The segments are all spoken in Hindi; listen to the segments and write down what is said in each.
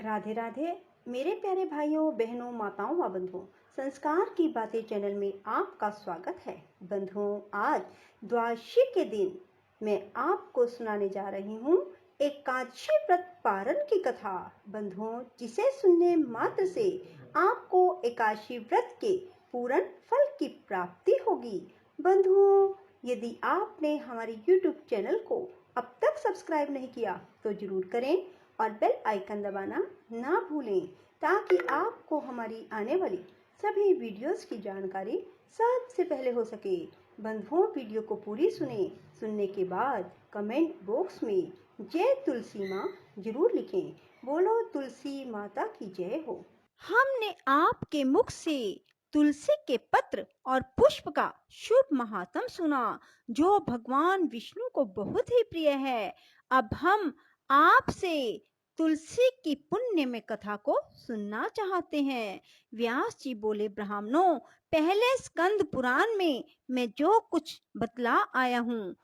राधे राधे। मेरे प्यारे भाइयों बहनों माताओं व बंधुओं, संस्कार की बातें चैनल में आपका स्वागत है। बंधुओं, आज द्वादशी के दिन मैं आपको सुनाने जा रही हूँ एकादशी व्रत पारण की कथा। बंधुओं, जिसे सुनने मात्र से आपको एकादशी व्रत के पूर्ण फल की प्राप्ति होगी। बंधुओं, यदि आपने हमारे YouTube चैनल को अब तक सब्सक्राइब नहीं किया तो जरूर करें और बेल आइकन दबाना ना भूलें, ताकि आपको हमारी आने वाली सभी वीडियोस की जानकारी सबसे पहले हो सके। बंधुओं, वीडियो को पूरी सुनने के बाद कमेंट बॉक्स में जय तुलसी माँ जरूर लिखें। बोलो तुलसी माता की जय हो। हमने आपके मुख से तुलसी के पत्र और पुष्प का शुभ महात्म सुना, जो भगवान विष्णु को बहुत ही प्रिय है। अब हम आपसे तुलसी की पुण्य में कथा को सुनना चाहते हैं। व्यास जी बोले, ब्राह्मणों, पहले स्कंद पुराण में मैं जो कुछ बतला आया हूँ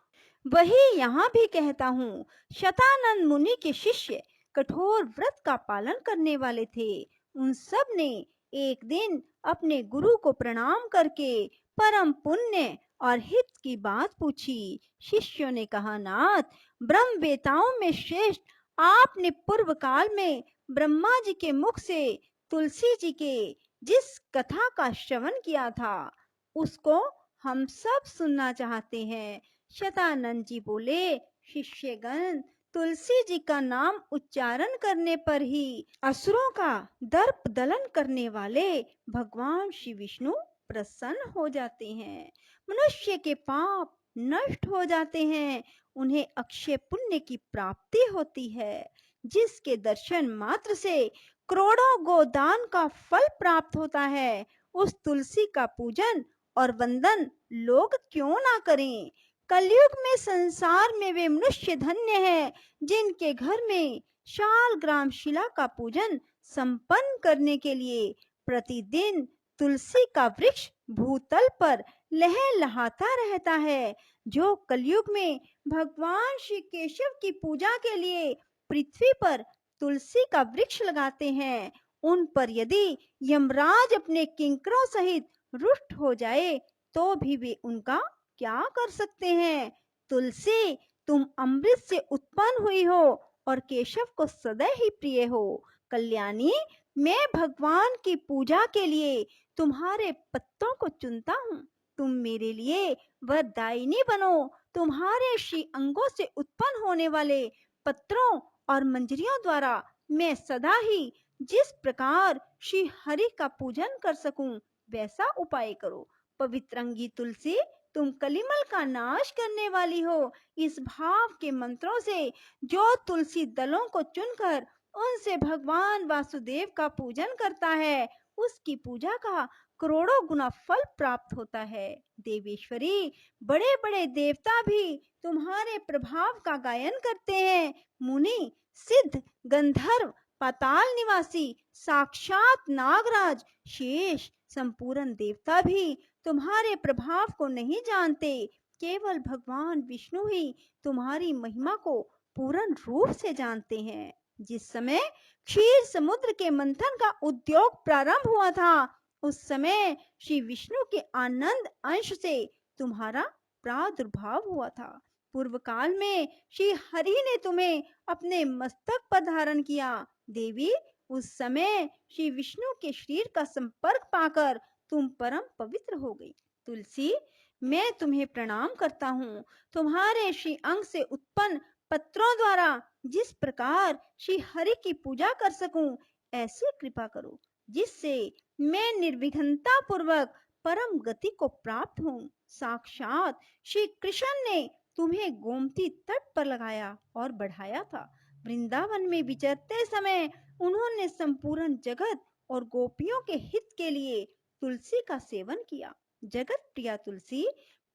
वही यहाँ भी कहता हूँ। शतानंद मुनि के शिष्य कठोर व्रत का पालन करने वाले थे। उन सब ने एक दिन अपने गुरु को प्रणाम करके परम पुण्य और हित की बात पूछी। शिष्यों ने कहा, नाथ, ब्रह्मवेताओं में श्रेष्ठ आपने पूर्व काल में ब्रह्मा जी के मुख से तुलसी जी के जिस कथा का श्रवण किया था उसको हम सब सुनना चाहते हैं। शतानंद जी बोले, शिष्यगण, तुलसी जी का नाम उच्चारण करने पर ही असुरों का दर्प दलन करने वाले भगवान श्री विष्णु प्रसन्न हो जाते हैं। मनुष्य के पाप नष्ट हो जाते हैं, उन्हें अक्षय पुण्य की प्राप्ति होती है, जिसके दर्शन मात्र से करोड़ों गोदान का फल प्राप्त होता है। उस तुलसी का पूजन और वंदन लोग क्यों ना करें। कलयुग में संसार में वे मनुष्य धन्य है जिनके घर में शालग्राम शिला का पूजन संपन्न करने के लिए प्रतिदिन तुलसी का वृक्ष भूतल पर लहलहाता रहता है। जो कलयुग में भगवान श्री केशव की पूजा के लिए पृथ्वी पर तुलसी का वृक्ष लगाते हैं, उन पर यदि यमराज अपने किंकरों सहित रुष्ट हो जाए तो भी वे उनका क्या कर सकते हैं। तुलसी, तुम अमृत से उत्पन्न हुई हो और केशव को सदा ही प्रिय हो। कल्याणी, मैं भगवान की पूजा के लिए तुम्हारे पत्तों को चुनता हूँ। तुम मेरे लिए वरदायिनी बनो। तुम्हारे श्री अंगों से उत्पन्न होने वाले पत्रों और मंजरियों द्वारा मैं सदा ही जिस प्रकार श्री हरि का पूजन कर सकूं वैसा उपाय करो। पवित्रंगी तुलसी, तुम कलिमल का नाश करने वाली हो। इस भाव के मंत्रों से जो तुलसी दलों को चुनकर उनसे भगवान वासुदेव का पूजन करता है, उसकी पूजा का करोड़ों गुना फल प्राप्त होता है। देवेश्वरी, बड़े बड़े देवता भी तुम्हारे प्रभाव का गायन करते हैं। मुनि, सिद्ध, गंधर्व, पाताल निवासी, साक्षात नागराज, शेष, संपूर्ण देवता भी तुम्हारे प्रभाव को नहीं जानते। केवल भगवान विष्णु ही तुम्हारी महिमा को पूर्ण रूप से जानते हैं। जिस समय क्षीर समुद्र के मंथन का उद्योग प्रारंभ हुआ था, उस समय श्री विष्णु के आनंद अंश से तुम्हारा प्रादुर्भाव हुआ था। पूर्व काल में श्री हरि ने तुम्हें अपने मस्तक पर धारण किया। देवी, उस समय श्री विष्णु के शरीर का संपर्क पाकर तुम परम पवित्र हो गई। तुलसी, मैं तुम्हें प्रणाम करता हूँ। तुम्हारे श्री अंग से उत्पन्न पत्रों द्वारा जिस प्रकार श्री हरि की पूजा कर सकूं, ऐसी कृपा करो जिससे मैं निर्विघ्नता पूर्वक परम गति को प्राप्त हूँ। साक्षात श्री कृष्ण ने तुम्हें गोमती तट पर लगाया और बढ़ाया था। वृंदावन में विचरते समय उन्होंने संपूर्ण जगत और गोपियों के हित के लिए तुलसी का सेवन किया। जगत प्रिया तुलसी,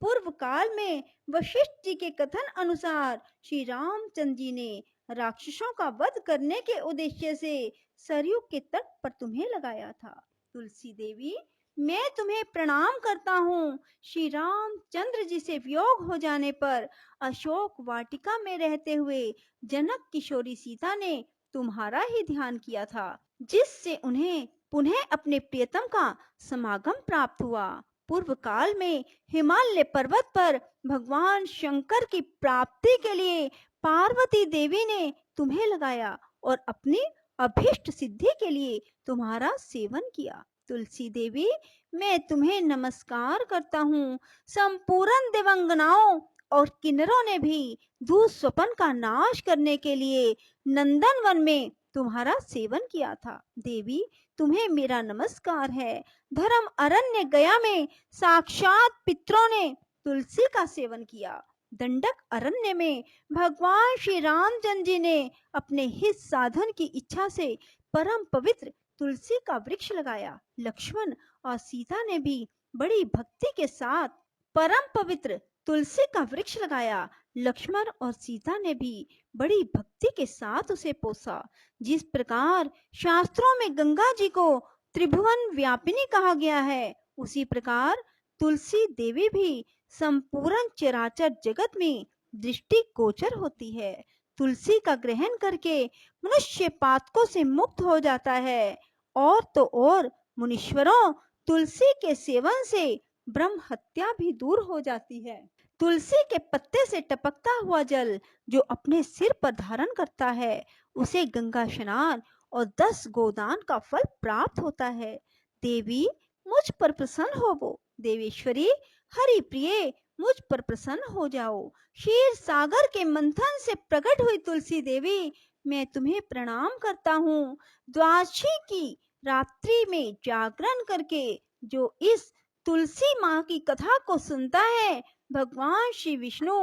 पूर्व काल में वशिष्ठ जी के कथन अनुसार श्री रामचंद्र जी ने राक्षसों का वध करने के उद्देश्य से सरयू के तट पर तुम्हें लगाया था। तुलसी देवी, मैं तुम्हें प्रणाम करता हूँ। श्री रामचंद्र जी से वियोग हो जाने पर अशोक वाटिका में रहते हुए जनक किशोरी सीता ने तुम्हारा ही ध्यान किया था, जिससे उन्हें पुनः अपने प्रियतम का समागम प्राप्त हुआ। पूर्व काल में हिमालय पर्वत पर भगवान शंकर की प्राप्ति के लिए पार्वती देवी ने तुम्हें लगाया और अपनी अभीष्ट सिद्धि के लिए तुम्हारा सेवन किया। तुलसी देवी, मैं तुम्हें नमस्कार करता हूँ। संपूर्ण देवंगनाओं और किन्नरों ने भी दुःस्वप्न का नाश करने के लिए नंदन वन में तुम्हारा सेवन किया था। देवी, तुम्हें मेरा नमस्कार है। धर्म अरण्य गया में साक्षात पितरों ने तुलसी का सेवन किया। दंडक अरण्य में भगवान श्री रामचंद्र जी ने अपने हित साधन की इच्छा से परम पवित्र तुलसी का वृक्ष लगाया। लक्ष्मण और सीता ने भी बड़ी भक्ति के साथ परम पवित्र तुलसी का वृक्ष लगाया। लक्ष्मण और सीता ने भी बड़ी भक्ति के साथ उसे पोसा। जिस प्रकार शास्त्रों में गंगा जी को त्रिभुवन व्यापिनी कहा गया है, उसी प्रकार तुलसी देवी भी संपूर्ण चराचर जगत में दृष्टि गोचर होती है। तुलसी का ग्रहण करके मनुष्य पातकों से मुक्त हो जाता है। और तो और मुनीश्वरों, तुलसी के सेवन से ब्रह्म हत्या भी दूर हो जाती है। तुलसी के पत्ते से टपकता हुआ जल जो अपने सिर पर धारण करता है, उसे गंगा स्नान और 10 गोदान का फल प्राप्त होता है। देवी, मुझ पर प्रसन्न होवो। देवेश्वरी, हरि प्रिय, मुझ पर प्रसन्न हो जाओ। क्षीर सागर के मंथन से प्रकट हुई तुलसी देवी, मैं तुम्हें प्रणाम करता हूँ। द्वादशी की रात्रि में जागरण करके जो इस तुलसी माँ की कथा को सुनता है, भगवान श्री विष्णु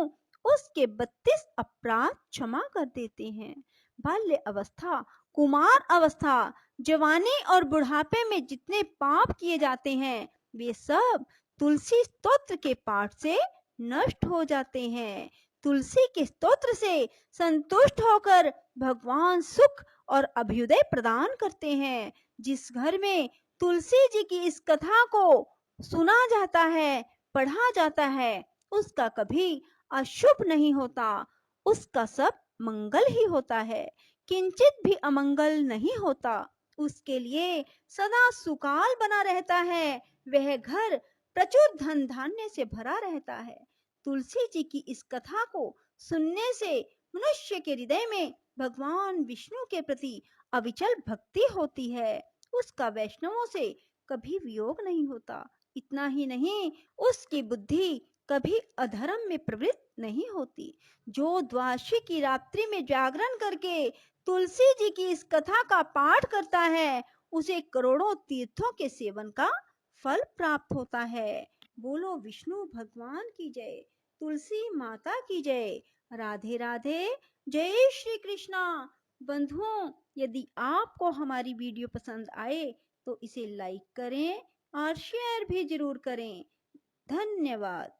उसके 32 अपराध क्षमा कर देते हैं। बाल्य अवस्था, कुमार अवस्था, जवानी और बुढ़ापे में जितने पाप किए जाते हैं, वे सब तुलसी स्तोत्र के पाठ से नष्ट हो जाते हैं। तुलसी के स्तोत्र से संतुष्ट होकर भगवान सुख और अभ्युदय प्रदान करते हैं। जिस घर में तुलसी जी की इस कथा को सुना जाता है, पढ़ा जाता है, उसका कभी अशुभ नहीं होता, उसका सब मंगल ही होता है, किंचित भी अमंगल नहीं होता। उसके लिए सदा सुकाल बना रहता है, वह घर प्रचुर धन धान्य से भरा रहता है। तुलसी जी की इस कथा को सुनने से मनुष्य के हृदय में भगवान विष्णु के प्रति अविचल भक्ति होती है, उसका वैष्णवों से कभी वियोग नहीं होता। इतना ही नहीं, उसकी बुद्धि कभी अधर्म में प्रवृत्त नहीं होती। जो द्वादशी की रात्रि में जागरण करके तुलसी जी की इस कथा का पाठ करता है, उसे करोड़ों तीर्थों के सेवन का फल प्राप्त होता है। बोलो विष्णु भगवान की जय, तुलसी माता की जय। राधे राधे, जय श्री कृष्णा। बंधुओं, यदि आपको हमारी वीडियो पसंद आए तो इसे लाइक करें और शेयर भी जरूर करें। धन्यवाद।